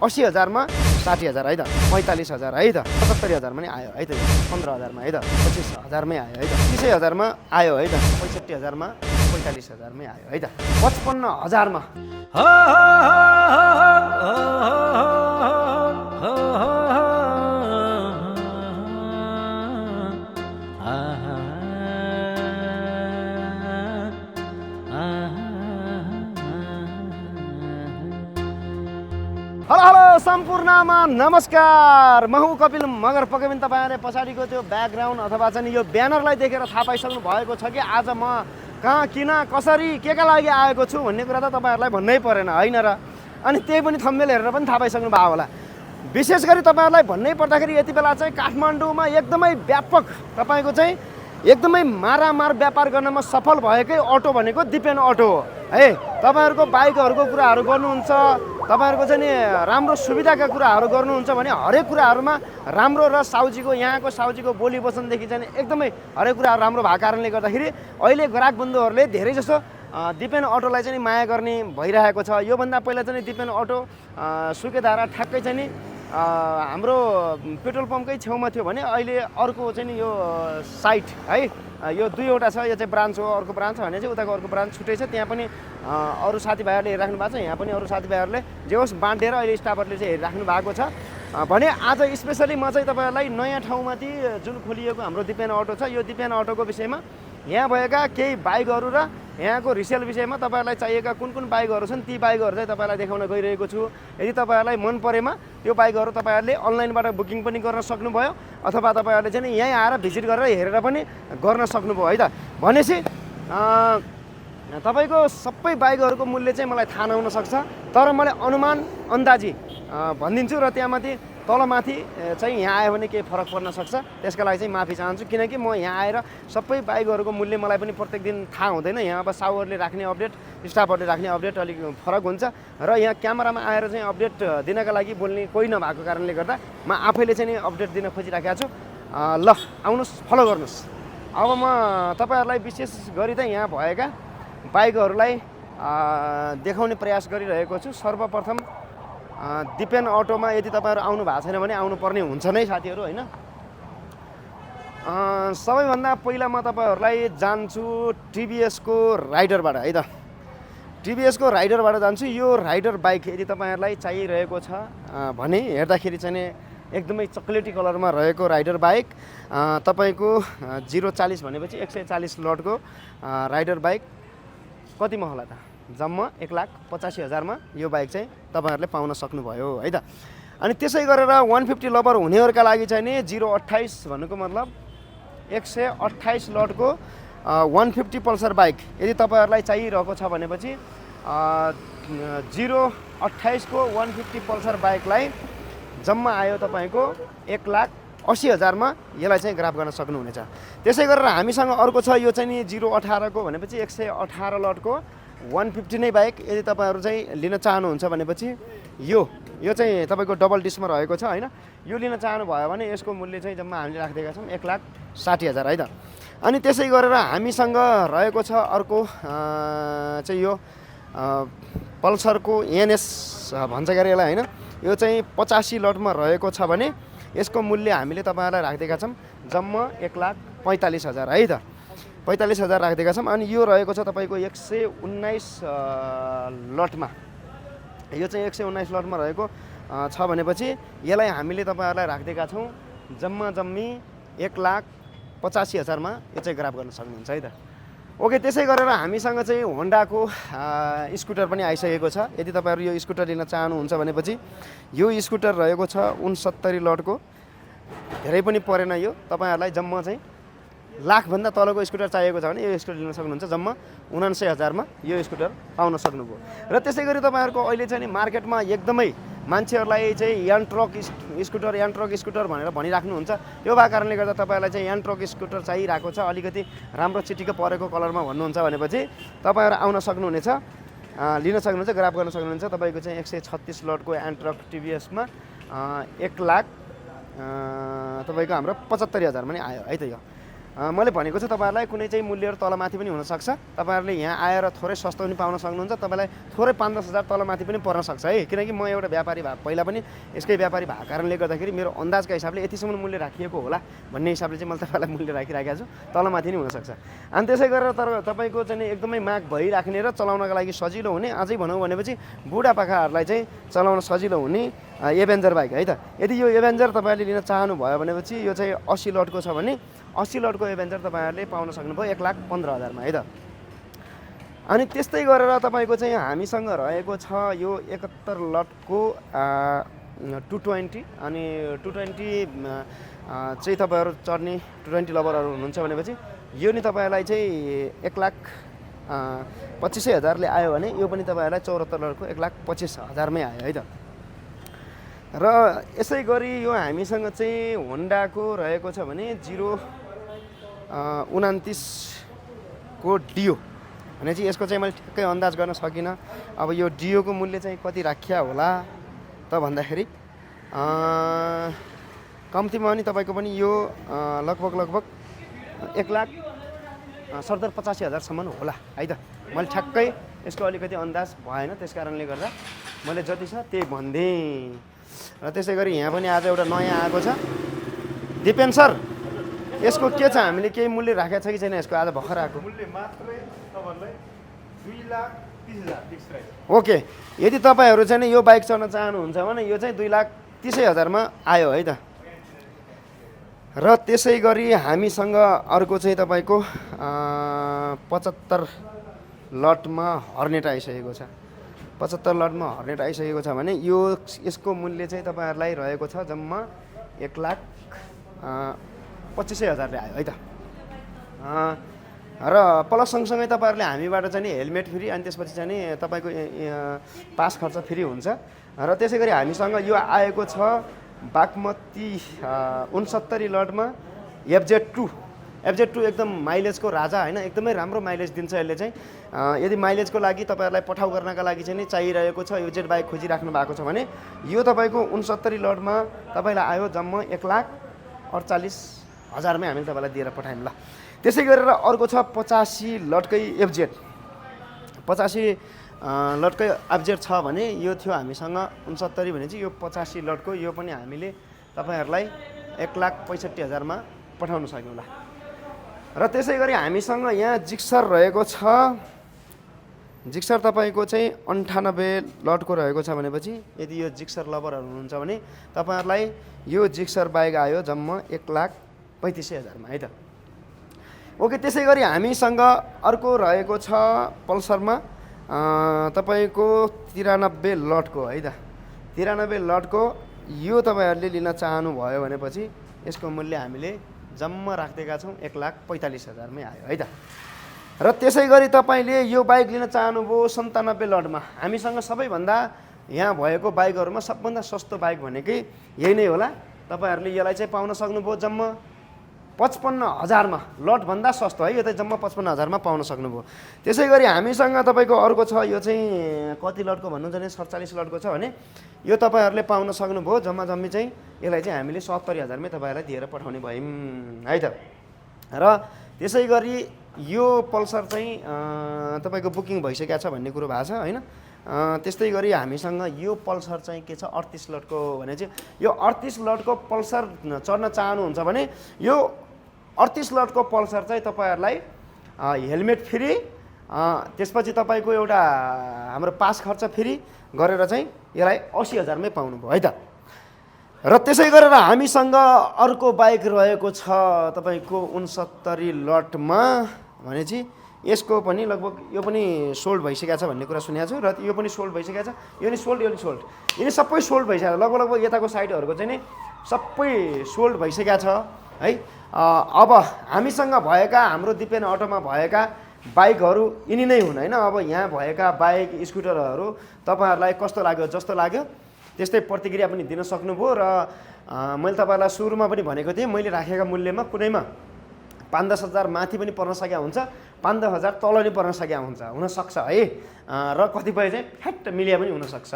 80,000मा 60,000 है त 45,000 है त 75,000मा नि आयो है त 15,000मा है त 25,000मै आयो है त 30,000मा आयो है त 65,000मा 45,000मै आयो है त 55,000मा हेलो हेलो सम्पूर्णमा नमस्कार। म हुँ कपिल मगर पक्कै पनि तपाईँहरूले पछाडिको त्यो ब्याकग्राउन्ड अथवा चाहिँ यो ब्यानरलाई देखेर थाहा पाइसक्नु भएको छ कि आज म कहाँ किन कसरी केका लागि आएको छु भन्ने कुरा त तपाईँहरूलाई भन्नै परेन होइन र। अनि त्यही पनि थम्बनेल हेरेर पनि थाहा पाइसक्नु भएको होला। विशेष गरी तपाईँहरूलाई भन्नै पर्दाखेरि यति बेला चाहिँ काठमाडौँमा एकदमै व्यापक तपाईँको चाहिँ एकदमै मारामार व्यापार गर्नमा सफल भएकै अटो भनेको दिपेन अटो हो है। तपाईँहरूको बाइकहरूको कुराहरू गर्नुहुन्छ, तपाईँहरूको चाहिँ नि राम्रो सुविधाका कुराहरू गर्नुहुन्छ भने हरेक कुराहरूमा राम्रो र साउजीको यहाँको साउजीको बोली वचनदेखि चाहिँ एकदमै हरेक कुराहरू राम्रो भएको कारणले गर्दाखेरि अहिले ग्राहक बन्धुहरूले धेरै जसो दिपेन अटोलाई चाहिँ माया गर्ने भइरहेको छ। योभन्दा पहिला चाहिँ दिपेन अटो सुकेधारा ठ्याक्कै चाहिँ नि हाम्रो पेट्रोल पम्पकै छेउमा थियो भने अहिले अर्को चाहिँ नि यो साइट है यो दुईवटा छ। यो चाहिँ ब्रान्च हो, अर्को ब्रान्च भने चाहिँ उताको अर्को ब्रान्च छुट्टै छ। त्यहाँ पनि अरू साथीभाइहरूले हेरिराख्नु भएको छ, यहाँ पनि अरू साथीभाइहरूले जे होस् बाँडेर अहिले स्टाफहरूले चाहिँ हेरिराख्नु भएको छ भने आज स्पेसली म चाहिँ तपाईँहरूलाई नयाँ ठाउँमाथि जुन खोलिएको हाम्रो दिपेन अटो छ यो दिपेन अटोको विषयमा यहाँ भएका केही बाइकहरू र यहाँको रिसेल विषयमा तपाईँहरूलाई चाहिएका कुन कुन बाइकहरू छन् ती बाइकहरू चाहिँ तपाईँलाई देखाउन गइरहेको छु। यदि तपाईँहरूलाई मन परेमा त्यो बाइकहरू तपाईँहरूले अनलाइनबाट बुकिङ पनि गर्न सक्नुभयो अथवा तपाईँहरूले चाहिँ यहीँ आएर भिजिट गरेर हेरेर पनि गर्न सक्नुभयो है त। भनेपछि तपाईँको सबै बाइकहरूको मूल्य चाहिँ मलाई थाहा नहुन सक्छ, तर मलाई अनुमान अन्दाजी भनिदिन्छु र त्यहाँमाथि तलमाथि चाहिँ यहाँ आयो भने केही फरक पर्न सक्छ। त्यसका लागि चाहिँ माफी चाहन्छु किनकि म यहाँ आएर सबै बाइकहरूको मूल्य मलाई पनि प्रत्येक दिन थाहा हुँदैन। यहाँ अब साउहरूले राख्ने अपडेट स्टाफहरूले राख्ने अपडेट अलिक फरक हुन्छ र यहाँ क्यामेरामा आएर चाहिँ अपडेट दिनका लागि बोल्ने कोही नभएको कारणले गर्दा म आफैले चाहिँ अपडेट दिन खोजिराखेको छु। ल आउनुहोस्, फलो गर्नुहोस्। अब म तपाईँहरूलाई विशेष गरी त यहाँ भएका बाइकहरूलाई देखाउने प्रयास गरिरहेको छु। सर्वप्रथम दिपेन अटोमा यदि तपाईँहरू आउनु भएको छैन भने आउनुपर्ने हुन्छ नै साथीहरू होइन। सबैभन्दा पहिला म तपाईँहरूलाई जान्छु टिभिएसको राइडरबाट है त। टिभिएसको राइडरबाट जान्छु। यो राइडर बाइक यदि तपाईँहरूलाई चाहिरहेको छ भने हेर्दाखेरि चाहिँ एकदमै चक्लेटी कलरमा रहेको राइडर बाइक तपाईँको 040 भनेपछि 140 लटको राइडर बाइक कतिमा होला त? जम्मा 1,85,000मा यो बाइक चाहिँ तपाईँहरूले पाउन सक्नुभयो है त। अनि त्यसै गरेर 150 लभर हुनेहरूका लागि चाहिँ नि 028 भन्नुको मतलब 128 लटको 150 पल्सर बाइक यदि तपाईँहरूलाई चाहिरहेको छ भनेपछि 028 को 150 पल्सर बाइकलाई जम्मा आयो तपाईँको 1,80,000मा यसलाई चाहिँ ग्राफ गर्न सक्नुहुनेछ। त्यसै गरेर हामीसँग अर्को छ यो चाहिँ नि 018 को भनेपछि 118 लटको 150 नै बाइक यदि तपाईँहरू चाहिँ लिन चाहनुहुन्छ भनेपछि यो चाहिँ तपाईँको डबल डिस्कमा रहेको छ होइन। यो लिन चाहनुभयो भने यसको मूल्य चाहिँ जम्मा हामीले राखिदिएका छौँ 1,60,000 है त। अनि त्यसै गरेर हामीसँग रहेको छ अर्को चाहिँ यो पल्सरको एनएस भन्छ गरे यसलाई होइन। यो चाहिँ 85 लटमा रहेको छ भने यसको मूल्य हामीले तपाईँहरूलाई राखिदिएका छौँ जम्मा 1,45,000 है त। 45,000 राखिदिएका छौँ। अनि यो रहेको छ तपाईँको 119 लटमा। यो चाहिँ 119 लटमा रहेको छ भनेपछि यसलाई हामीले तपाईँहरूलाई राखिदिएका छौँ जम्मा जम्मी 1,85,000मा यो चाहिँ ग्राफ गर्न सक्नुहुन्छ है त। ओके, त्यसै गरेर हामीसँग चाहिँ होन्डाको स्कुटर पनि आइसकेको छ। यदि तपाईँहरू यो स्कुटर लिन चाहनुहुन्छ भनेपछि यो स्कुटर रहेको छ 69 लटको, धेरै पनि परेन यो। तपाईँहरूलाई जम्मा चाहिँ लाखभन्दा तलको स्कुटर चाहिएको छ भने यो स्कुटर लिन सक्नुहुन्छ जम्मा 79,000मा यो स्कुटर पाउन सक्नुभयो। र त्यसै गरी तपाईँहरूको अहिले चाहिँ मार्केटमा एकदमै मान्छेहरूलाई चाहिँ यान ट्रक स्कुटर भनेर भनिराख्नुहुन्छ। यो भएको कारणले गर्दा तपाईँहरूलाई चाहिँ यान ट्रक स्कुटर चाहिरहेको छ, अलिकति राम्रो चिटिक्क परेको कलरमा भन्नुहुन्छ भनेपछि तपाईँहरू आउन सक्नुहुनेछ, लिन सक्नुहुन्छ, ग्राफ गर्न सक्नुहुन्छ। तपाईँको चाहिँ 136 लटको यान ट्रक टिभिएसमा 1,00,000 तपाईँको हाम्रो 75,000मा नि आयो है त। यो मैले भनेको चाहिँ तपाईँहरूलाई कुनै चाहिँ मूल्यहरू तलमाथि पनि हुनसक्छ, तपाईँहरूले यहाँ आएर थोरै सस्तो पनि पाउन सक्नुहुन्छ, तपाईँलाई थोरै 5-10 हजार तलमाथि पनि पर्न सक्छ है। किनकि म एउटा व्यापारी पहिला पनि यसकै व्यापारी भएको कारणले गर्दाखेरि मेरो अन्दाजका हिसाबले यतिसम्म मूल्य राखिएको होला भन्ने हिसाबले चाहिँ मैले तपाईँलाई मूल्य राखिराखेको छु, तलमाथि नै हुनसक्छ। अनि त्यसै गरेर तर तपाईँको चाहिँ एकदमै माग भइराख्ने र चलाउनका लागि सजिलो हुने, अझै भनौँ भनेपछि बुढापाकाहरूलाई चाहिँ चलाउन सजिलो हुने एभेन्जर बाइक है त। यदि यो एभेन्जर तपाईँहरूले लिन चाहनुभयो भनेपछि यो चाहिँ 80 लटको छ भने 80 लटको एभेन्जर तपाईँहरूले पाउन सक्नुभयो 1,15,000 मा है त। अनि त्यस्तै गरेर तपाईँको चाहिँ हामीसँग रहेको छ यो 71 लटको 220। अनि 220 चाहिँ तपाईँहरू चढ्ने 220 लभरहरू हुनुहुन्छ भनेपछि यो नि तपाईँहरूलाई चाहिँ 1,25,000ले आयो भने यो पनि तपाईँहरूलाई 74 लटको 1,25,000 मै आयो है त। र यसै गरी यो हामीसँग चाहिँ होन्डाको रहेको छ भने 029 को डियो भने चाहिँ यसको चाहिँ मैले ठ्याक्कै अन्दाज गर्न सकिनँ। अब यो डियोको मूल्य चाहिँ कति राखिया होला त भन्दाखेरि कम्तीमा पनि तपाईँको पनि यो लगभग 1,70,85,000 होला है त। मैले ठ्याक्कै यसको अलिकति अन्दाज भएन, त्यस कारणले गर्दा मैले जति छ त्यही भनिदिएँ। र त्यसै गरी यहाँ पनि आज एउटा नयाँ आएको छ दिपेन सर, यसको के छ, हामीले केही मूल्य राखेको छ कि छैन यसको? आज भर्खर आएको मूल्य मात्रै तपाईँलाई 2,30,000 फिक्स प्राइस। ओके, यदि तपाईँहरू चाहिँ यो बाइक चढ्न चाहनुहुन्छ भने यो चाहिँ 2,30,000 मा आयो है त। र त्यसै गरी हामीसँग अर्को चाहिँ तपाईँको 75 लटमा हर्नेट आइसकेको छ। 75 लटमा हर्नेट आइसकेको छ भने यो यसको मूल्य चाहिँ तपाईँहरूलाई रहेको छ जम्मा 1,25,000ले आयो है त। र प्लस सँगसँगै तपाईँहरूले हामीबाट चाहिँ हेलमेट फ्री, अनि त्यसपछि चाहिँ तपाईँको पास खर्च फ्री हुन्छ। र त्यसै गरी हामीसँग यो आएको छ बागमती 69 लटमा FZ2 एकदम माइलेजको राजा होइन, एकदमै राम्रो माइलेज दिन्छ यसले चाहिँ। यदि माइलेजको लागि तपाईँहरूलाई पठाउ गर्नका लागि चाहिँ नि चाहिरहेको छ, यो जेड बाइक खोजिराख्नु भएको छ भने यो तपाईँको 69 लटमा तपाईँलाई आयो जम्मा 1,48,000 मै हामीले तपाईँलाई दिएर पठायौँ ल। त्यसै गरेर अर्को छ 85 लटकै FZ। 85 लटकै FZ छ भने यो थियो हामीसँग 69 भने चाहिँ यो 85 लटको यो पनि हामीले तपाईँहरूलाई 1,65,000 मा पठाउन सक्यौँ ल। र त्यसै गरी हामीसँग यहाँ जिक्सर रहेको छ। जिक्सर तपाईँको चाहिँ 98 लटको रहेको छ भनेपछि यदि यो जिक्सर लभरहरू हुनुहुन्छ भने तपाईँहरूलाई यो जिक्सर बाइक आयो जम्मा 1,35,000 मा है त। ओके, त्यसै गरी हामीसँग अर्को रहेको छ पल्सरमा तपाईँको 93 लटको है त। 93 लटको यो तपाईँहरूले लिन चाहनुभयो भनेपछि यसको मूल्य हामीले जम्मा राख्दिएका छौँ 1,45,000 मै आयो है त। र त्यसै गरी तपाईँले यो बाइक लिन चाहनुभयो 97 लटमा। हामीसँग सबैभन्दा यहाँ भएको बाइकहरूमा सबभन्दा सस्तो बाइक भनेकै यही नै होला। तपाईँहरूले यसलाई चाहिँ पाउन सक्नुभयो जम्मा 55,000 मा, लटभन्दा सस्तो है, यो त जम्मा 55,000 मा पाउन सक्नुभयो। त्यसै गरी हामीसँग तपाईँको अर्को छ, यो चाहिँ कति लटको भन्नुहुन्छ भने 47 लटको छ भने यो तपाईँहरूले पाउन सक्नुभयो जम्मा जम्मी चाहिँ यसलाई चाहिँ हामीले 70,000 मै तपाईँहरूलाई दिएर पठाउने भयौँ है त। र त्यसै गरी यो पल्सर चाहिँ तपाईँको बुकिङ भइसकेको छ भन्ने कुरो भएको छ होइन। त्यस्तै गरी हामीसँग यो पल्सर चाहिँ के छ 38 लटको भने चाहिँ यो 38 लटको पल्सर चढ्न चाहनुहुन्छ भने यो 38 लटको पल्सर चाहिँ तपाईँहरूलाई हेलमेट फ्री, त्यसपछि तपाईँको एउटा हाम्रो पास खर्च फ्री गरेर चाहिँ यसलाई 80,000 मै पाउनुभयो है त। र त्यसै गरेर हामीसँग अर्को बाइक रहेको छ तपाईँको 69 लटमा भने चाहिँ यसको पनि लगभग यो पनि सोल्ड भइसकेको छ भन्ने कुरा सुनेको छु। र यो पनि सोल्ड भइसकेको छ, यो नि सोल्ड, यो नि सोल्ड, यिनी सबै सोल्ड भइसकेको छ। लगभग यताको साइडहरूको चाहिँ नि सबै सोल्ड भइसकेको छ है। अब हामीसँग भएका हाम्रो दिपेन अटोमा भएका बाइकहरू यिनी नै हुन् होइन। अब यहाँ भएका बाइक स्कुटरहरू तपाईँहरूलाई कस्तो लाग्यो, जस्तो लाग्यो त्यस्तै प्रतिक्रिया पनि दिन सक्नुभयो। र मैले तपाईँहरूलाई सुरुमा पनि भनेको थिएँ मैले राखेका मूल्यमा कुनैमा 5-10 हजार माथि पनि पर्न सकेको हुन्छ, 5-10,000 तल नि पर्न सकेको हुनसक्छ है र कतिपय चाहिँ फ्याट मिलिया पनि हुनसक्छ।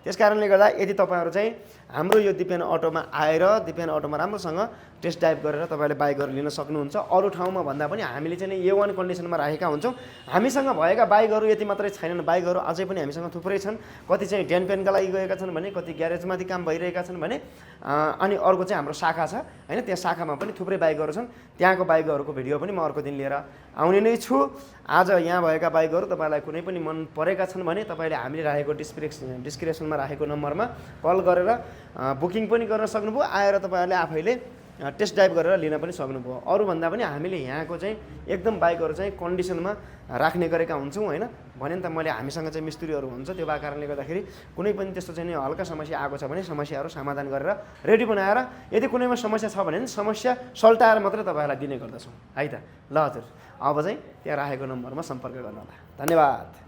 त्यस कारणले गर्दा यदि तपाईँहरू चाहिँ हाम्रो यो दिपेन अटोमा आएर दिपेन अटोमा राम्रोसँग टेस्ट ड्राइभ गरेर तपाईँले बाइकहरू लिन सक्नुहुन्छ। अरू ठाउँमा भन्दा पनि हामीले चाहिँ A1 कन्डिसनमा राखेका हुन्छौँ। हामीसँग भएका बाइकहरू यति मात्रै छैनन्, बाइकहरू अझै पनि हामीसँग थुप्रै छन्। कति चाहिँ डेनपेनका लागि गएका छन् भने, कति ग्यारेजमाथि काम भइरहेका छन् भने, अनि अर्को चाहिँ हाम्रो शाखा छ होइन, त्यहाँ शाखामा पनि थुप्रै बाइकहरू छन्। त्यहाँको बाइकहरूको भिडियो पनि म अर्को दिन लिएर आउने नै छु। आज यहाँ भएका बाइकहरू तपाईँलाई कुनै पनि मन परेका छन् भने तपाईँले हामीले राखेको डिस्क्रिप्सनमा राखेको नम्बरमा कल गरेर बुकिङ पनि गर्न सक्नुभयो, आएर तपाईँहरूले आफैले टेस्ट ड्राइभ गरेर लिन पनि सक्नुभयो। अरूभन्दा पनि हामीले यहाँको चाहिँ एकदम बाइकहरू चाहिँ कन्डिसनमा राख्ने गरेका हुन्छौँ होइन। भने नि त मैले हामीसँग चाहिँ मिस्त्रीहरू हुन्छ, त्यो भएको कारणले गर्दाखेरि कुनै पनि त्यस्तो चाहिँ हल्का समस्या आएको छ भने समस्याहरू समाधान गरेर रेडी बनाएर यदि कुनैमा समस्या छ भने समस्या सल्टाएर मात्रै तपाईँहरूलाई दिने गर्दछौँ है त। ल हजुर अब चाहिँ त्यहाँ राखेको नम्बरमा सम्पर्क गर्नु होला। धन्यवाद।